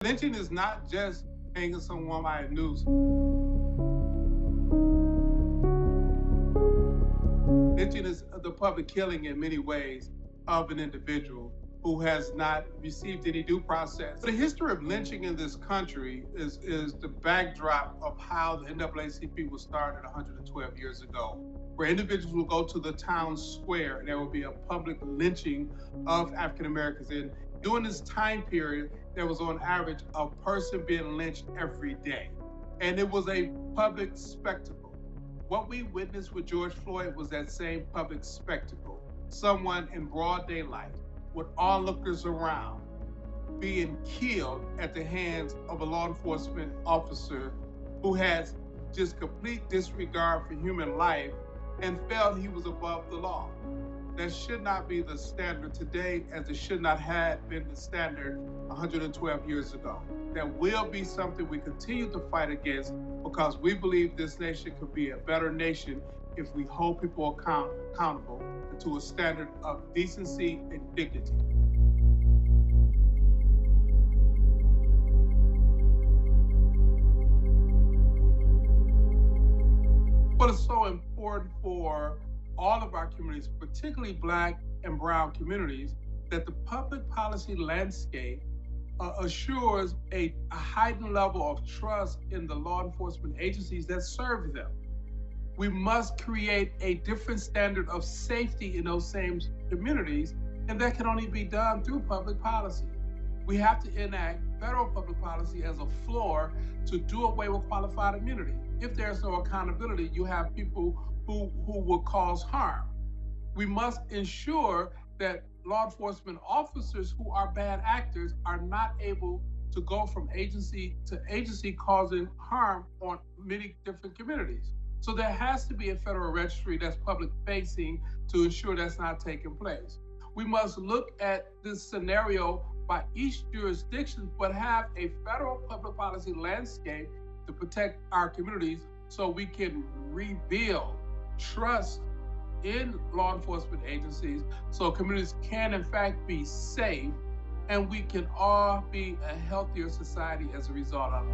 Lynching is not just hanging someone by a noose. Lynching is the public killing in many ways of an individual who has not received any due process. The history of lynching in this country is the backdrop of how the NAACP was started 112 years ago, where individuals will go to the town square and there will be a public lynching of African Americans. And during this time period, there was on average a person being lynched every day. And it was a public spectacle. What we witnessed with George Floyd was that same public spectacle. Someone in broad daylight, with onlookers around, being killed at the hands of a law enforcement officer who has just complete disregard for human life and felt he was above the law. That should not be the standard today, as it should not have been the standard 112 years ago. That will be something we continue to fight against, because we believe this nation could be a better nation if we hold people accountable to a standard of decency and dignity. What is so important for all of our communities, particularly Black and Brown communities, that the public policy landscape assures a heightened level of trust in the law enforcement agencies that serve them. We must create a different standard of safety in those same communities, and that can only be done through public policy. We have to enact federal public policy as a floor to do away with qualified immunity. If there's no accountability, you have people who will cause harm. We must ensure that law enforcement officers who are bad actors are not able to go from agency to agency causing harm on many different communities. So there has to be a federal registry that's public facing to ensure that's not taking place. We must look at this scenario by each jurisdiction, but have a federal public policy landscape to protect our communities so we can rebuild trust in law enforcement agencies, so communities can in fact be safe, and we can all be a healthier society as a result of it.